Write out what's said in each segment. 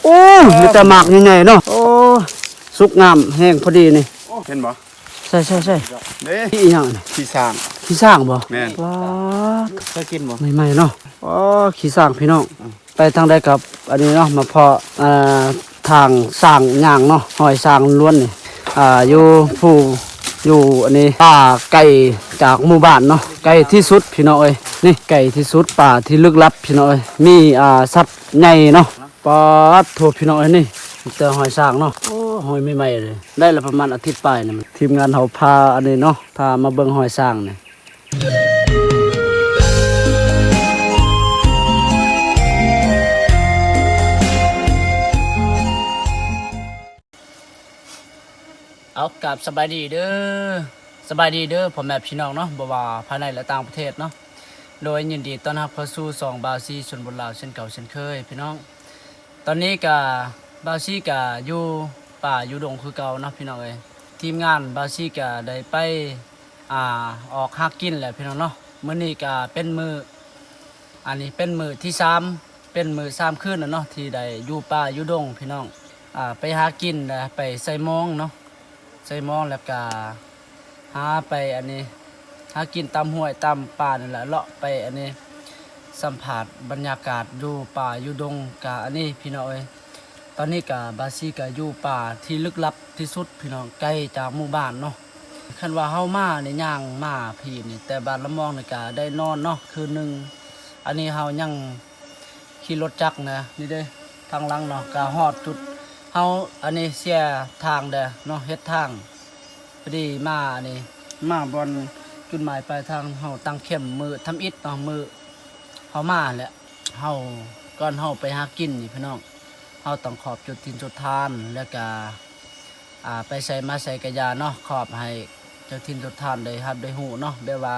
โอ้มีแต่หมากใหญ่ๆเนาะโอ้สุกงามแห้งพอดีนี่เห็นบ่ใช่เด้ที่หยังนี่ขี้สร้างขี้สร้างบ่แม่นว้าเคยกินบ่ใหม่ๆเนาะอ๋อขี้สร้างพี่น้องไปทางใดกับอันนี้เนาะมาเพาะทางสร้างย่างเนาะหอยสร้างล้วนนี่อยู่ผู้อยู่อันนี้ป่าไก่จากหมู่บ้านเนาะไก่ที่สุดพี่น้องเอ้ยนี่ไก่ที่สุดป่าที่ลึกลับพี่น้องเอ้ยมีสัตว์ใหญ่เนาะปอดโทษพี่น้องเอ้ยนี่เจอหอยสร้างเนาะโอ้หอยใหม่ๆเลยได้ละประมาณอาทิตย์ปลายนี่ทีมงานเฮาพาอันนี้เนาะพามาเบิ่งหอยสร้างนี่เอากลับสบายดีเด้อพ่อแม่พี่น้องเนาะบ่ว่าภายในและต่างประเทศเนาะโดยยินดีต้อนรับเข้าสู่2บาวซีชนบทลาวเช่นเก่าเช่นเคยพี่น้องตอนนี้ก็บาวซีก็อยู่ป่าอยู่ดงคือเก่าเนาะพี่น้องเอ้ยทีมงานบาวซีก็ได้ไปออกหากินแหละพี่น้องเนาะมื้อนี้ก็เป็นอันนี้เป็นมื้อที่3เป็นมื้อ3คืนแล้วเนาะที่ได้อยู่ป่าอยู่ดงพี่น้องไปหากินไปใส่มองเนาะใส่มองแล้วก็หาไปอันนี้หากินตามห้วยตามป่านี่แหละเลาะไปอันนี้สัมผัสบรรยากาศอยู่ป่าอยู่ดงกะอันนี้พี่น้องเอ้ยตอนนี้กะบาซีกะอยู่ป่าที่ลึกลับที่สุดพี่น้องใกล้จากหมู่บ้านเนาะคันว่าเฮามานี่ย่างมาพี่นี่แต่บ้านละมองนี่กะได้นอนเนาะคืนนึงอันนี้เฮายังขี่รถจักรนะนี่เด้ทางหลังเนาะกะฮอดจุดเฮาอันนี้เสียทางเด้อเนาะเฮ็ดทางพอดีมาอันนี้มาบอนจุดหมายปลายทางเฮาตั้งเข้มมือทำอิฐเนาะมือเฮามาแหละเฮาก่อนเฮาไปหากินนี่พี่น้องเฮาต้องขอบจุดทินจุดทานแล้วก็ไปใส่มาใส่กระยาเนาะขอบให้เจ้าทินจุดทานได้ครับได้ฮู้เนาะแบบว่า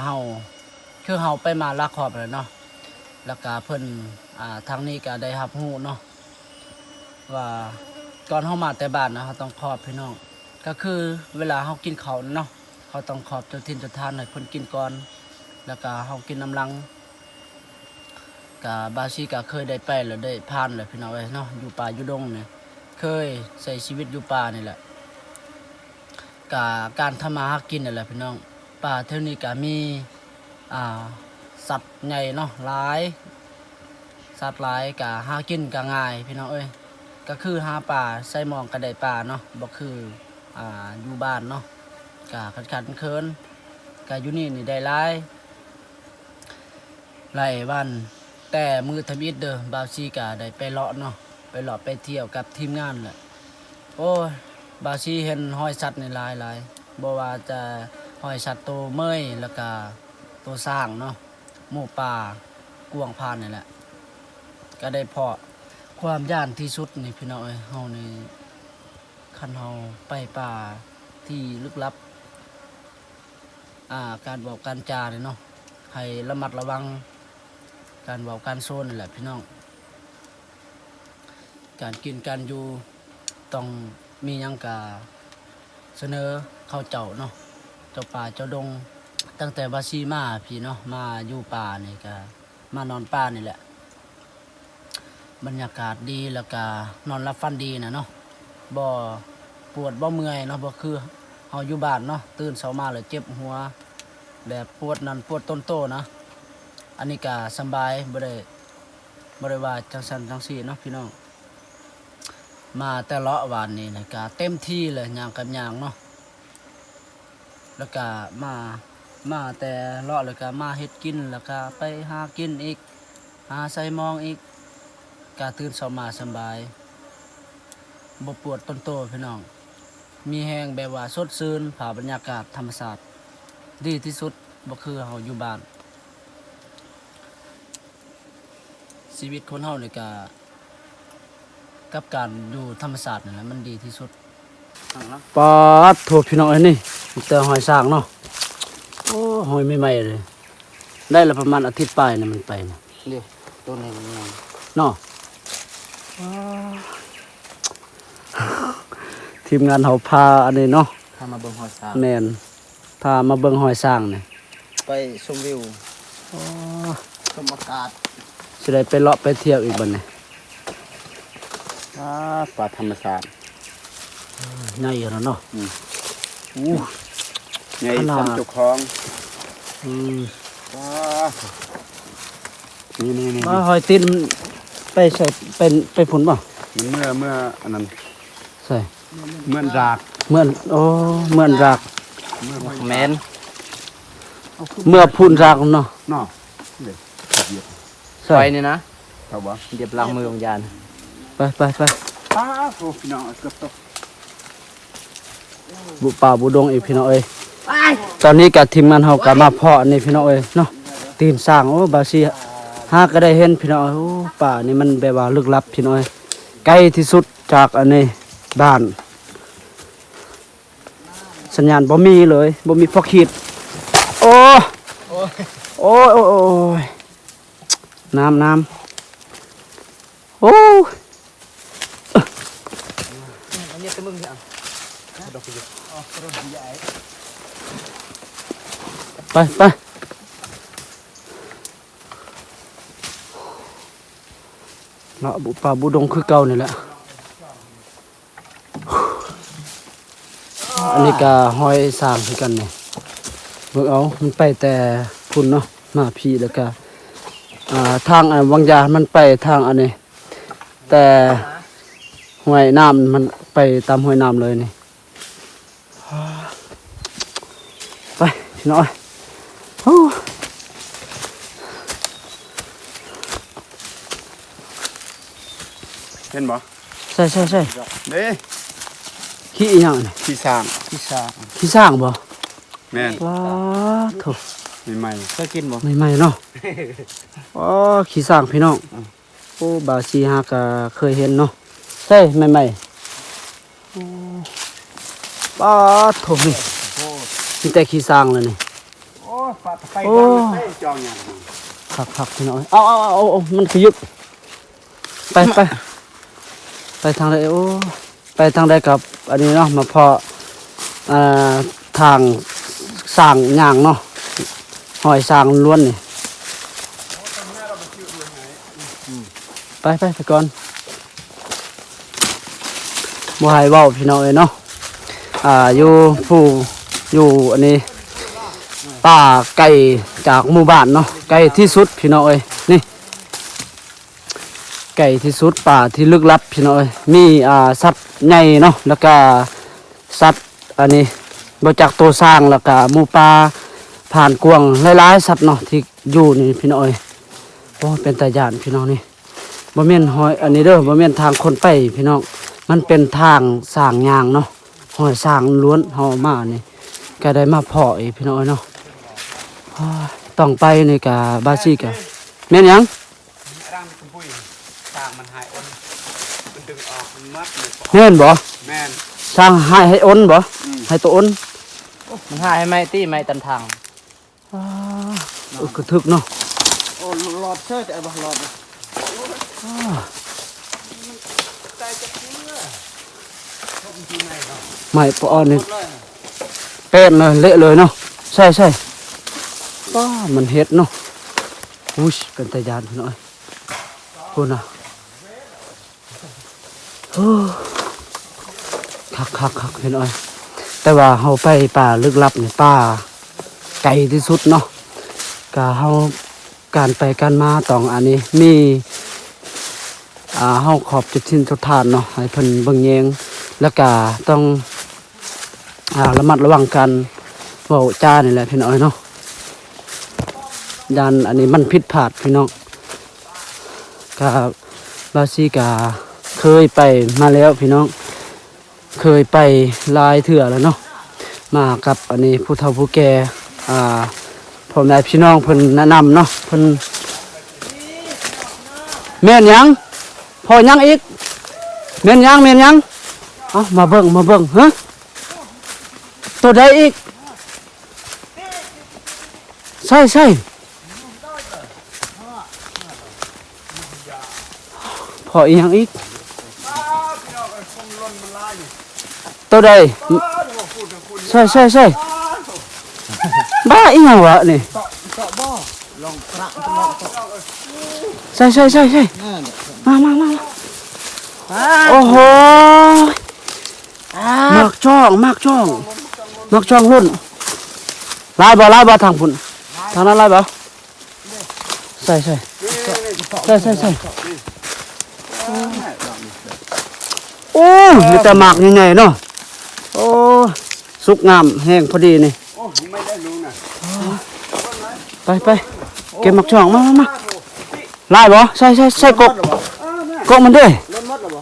เฮาคือเฮาไปมาลักขอบเลยเนาะแล้วก็เพิ่นทางนี้ก็ได้รับฮู้เนาะว่าก่อนเฮามาแต่บ้านนะเฮาต้องขอบพี่น้องก็คือเวลาเฮากินข้าวเนาะเขาต้องขอบเจ้าทินเจ้าทานให้เพิ่นกินก่อนแล้วก็เฮากินน้ำลังกับบาซีก็เคยได้ไปแล้วได้ผ่านเลยพี่น้องเอ้ยเนาะอยู่ป่าอยู่ดงเนี่ยเคยใช้ชีวิตอยู่ป่านี่แหละกับการทำมาหากินนี่แหละพี่น้องป่าเท่านี้ก็มีสัตว์ใหญ่เนาะหลายสัตว์หลายก็หากินก็ง่ายพี่น้องเอ้ยก็คือหาป่าใส่หมองกระไดป่าเนาะบ่คืออยู่บ้านเนาะก็ขัดเคินก็อยู่นี่ได้หลายวันแต่มือทำอิฐเด้อบาวซีกาได้ไปเลาะเนาะไปเลาะไปเที่ยวกับทีมงานแหละโอ้ยบาวซีเห็นห้อยสัตว์ในหลายบ่ว่าจะห้อยสัตว์โตเมยแล้วก็โตสร้างเนาะหมู่ป่ากวางพานนี่แหละก็ได้เพาะความย่านที่สุดนี่พี่น้องเอ้ยเฮานี่คันเฮาไปป่าที่ลึกลับการบอกการจาเนี่ยเนาะให้ระมัดระวังการเว้าการโซนนี่แหละพี่น้องการกินการอยู่ต้องมีหยังกะเสนอเข้าเจ้าเนาะเจ้าป่าเจ้าดงตั้งแต่บาซีมาพี่เนาะมาอยู่ป่านี่ก็มานอนป่านี่แหละบรรยากาศดีแล้วก็นอนรับฟันดีนะเนาะบ่ปวดบ่เมื่อยเนาะบ่คือเฮาอยู่บ้านเนาะตื่นเช้ามาแล้วเจ็บหัวแบบปวดนั่นปวดต้นโตนะอันนี้ก็สบายบ่ได้ว่าจังสันจังสี่เนาะพี่น้องมาแต่เลาะวานนี้นะก็เต็มที่เลยย่างกับย่างเนาะแล้วก็มาแต่เลาะแล้วก็มาเฮ็ดกินแล้วก็ไปหากินอีกหาใส่มองอีกก็ตื่นเช้ามาสบายบ่ปวดต้นโตพี่น้องมีแห้งแบบว่าสดชื่นผ่าบรรยากาศธรรมชาติดีที่สุดบ่คือเฮาอยู่บ้านชีวิตคนเฮานี่ก็กับการอยู่ธรรมชาตินี่แหละมันดีที่สุดปอดโทษพี่น้องเอ้ยนี่เจอหอยสร้างเนาะโอ้หอยใหม่ๆเลยได้ละประมาณอาทิตย์ปลายนี่มันไปนะเรียกตัวนี้มันเนาะทีมงานเฮาพาอันนี้เนาะพามาเบิ่งหอยสร้างแม่นพามาเบิ่งหอยสร้างนี่ไปชมวิวชมอากาศ จะได้ไปเลาะไปเที่ยวอีกบัดนี้ ปลาธรรมชาติ ใหญ่แล้วเนาะ อู้ ใหญ่ ขนาด ซ้ำเจุกคลอง อืม ว้านี่ ว่าหอยตีนมันไปใส่เป็นไปผุนบ่ มันเมื่ออันนั้น ใส่ เมื่อนราก เหมือนโอ้เหมือนราก เมื่อ แมน เมื่อพูนรากเนาะ เนาะเลยเหยียบ ใส่ ไฟนี่นะ เอาบ่ เดียบล้างมือของยาน ไป ป้าโอ้พี่น้องเกือบตก บุป่าบุดงอีกพี่น้องเอ้ยตอนนี้กับทีมงานเฮาก็มาเพาะนี่พี่น้องเอ้ยเนาะตีนสร้างโอ้บาซีหาก็ได้เห็นพี่น้องโอ้ป่านี่มันแบบว่าลึกลับพี่น้องเอ้ยใกล้ที่สุดจากอันนี้บ้าน สัญญาณบ่มีเลยบ่มีพอขีดโอ้ยน้ำโอ้ อันนี้ตะมึงเนี่ย ไปเนาะบุป่าบุดงคือเก่านี่แหละอันนี้ก็ห้อยสร้างคือกันนี่เบิ่งเอามันไปแต่พุ่นเนาะมาพี่แล้วก็ทางวังยามันไปทางอันนี้แต่ห้วยน้ำมันไปตามห้วยน้ำเลยนี่ไปพี่น้อยโอ้ เห็นบ่ ใช่ เด้ ขี้อีหยังนี่ ที่สร้าง ที่สร้าง ขี้สร้างบ่ แม่น ว้าโถ ใหม่ เคยกินบ่ ใหม่ๆเนาะอ๋อขี้สร้างพี่น้องโอ้บาซีฮาก็เคยเห็นเนาะใช่ใหม่ๆโอ้ป้าโถนี่มีแต่ขี้สร้างเลยนี่ ๆโอ้ปลาไฟ โอ้ ดังจองอย่าง คักพี่น้องเอามันขยุบไปทางใดโอ้ไปทางใดกับอันนี้เนาะมาเพาะทางสร้างย่างเนาะหอยสร้างล้วนนี่ไปก่อนบ่ให้เว้าพี่น้องเอ้ยเนาะอยู่อันนี้ป่าไกลจากหมู่บ้านเนาะไกลที่สุดพี่น้องเอ้ยนี่ไกลที่สุดป่าที่ลึกลับพี่น้องเอ้ยมีสัตว์ใหญ่เนาะแล้วก็สัตว์อันนี้บ่จักตัวสร้างแล้วก็หมู่ป่าผ่านกวางหลายๆสัตว์เนาะที่อยู่นี่พี่น้องเอ้ยโอ้เป็นตาย่านพี่น้องนี่บ่แม่นหอยอันนี้เด้อบ่แม่นทางคนไปพี่น้องมันเป็นทางสร้างยางเนาะหอยสร้างล้วนเฮามานี่ก็ได้มาเพาะอีกพี่น้องเอ้ยเนาะต้องไปนี่ก็บาซิกะแม่นหยัง ร่างคุณปุ้ยสร้างมันหายอ้นมันดึงออกมันมัดเลย เห็นบ่ แม่น สร้างให้อ้นบ่ให้ตัวอ้น มันหายไหมตี้ไหมตันทาง กระทึกเนาะ โอ้หลอดเชิดไอ้บ่หลอด ไม่ปอนี่เป็นเลยเละเลยเนาะใช่ป้ามันเฮ็ดเนาะอุ้ยเป็นตายานพี่น้อยพูดนะโอ้คักพี่น้อยแต่ว่าเฮาไปป่าลึกลับนี่ป่าไกลที่สุดเนาะก็เฮาการไปการมาต้องอันนี้มีเฮาขอบจุดทิ้นทุกทานเนาะให้เพิ่นเบิ่งแยงแล้วก็ต้องระมัดระวังกันเว้าจ้านี่แหละพี่น้อยเนาะยันอันนี้มันผิดพลาดพี่น้องก็บาซีกาเคยไปมาแล้วพี่น้องเคยไปหลายเถื่อแล้วเนาะมากับอันนี้ผู้เฒ่าผู้แก่พ่อแม่พี่น้องเพิ่นแนะนำเนาะเพิ่นแม่นหยังพ่อหยังอีกแม่นหยังเอามาเบิ่งฮะตัวใดอีกใช่พออีหยังอีกตัวใดใช่บ้าอีหยังวะนี่ ใส่ใส่ใส่ใส่ นั่นแหละ มาโอ้โหมักช่องรุ่นลายบ่ทางพุ่นทางนั้นลายบ่ใส่โอ้มีแต่หมากใหญ่ๆเนาะโอ้สุกงามแห้งพอดีนี่ โอ้ไม่ได้รู้นะ ไปเก็บหมักช่องมาลายบ่ใส่กกมันด้วย รถมัดหรอบ่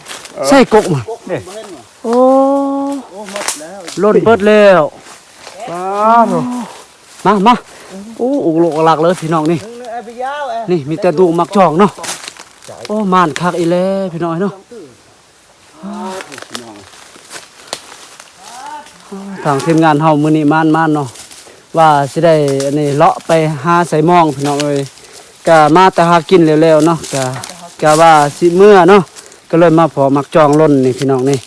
ใส่กกมา บ่เห็นบ่ โอ้ โอ้มัดแล้ว ล้นเบิดแล้วมาโอ้อุกโลกหลักเลยพี่น้องนี่ นึงไอ้ไปยาวไอ้ นี่มีแต่ดูหมักช่องเนาะโอ้ม่านคักอีแล้วพี่น้องเนาะทางทีมงานเฮามื้อนี้ม่านเนาะว่าสิได้อันนี้เลาะไปหาใส่หมองพี่น้องเอ้ยก็มาแต่หากินแล้วๆเนาะก็ว่าสิเมื่อเนาะก็เลยมาพอหมักช่องล้นนี่พี่น้องนี่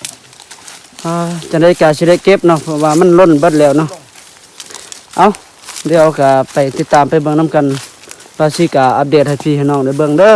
จะได้กะสิได้เก็บเนาะเพราะว่ามันล้นเบิดแล้วเนาะเอาเดี๋ยวก็ไปติดตามไปเบิ่งนํกันว่าสิกะอัปเดตให้พี่ให้น้องได้เบิ่งเด้อ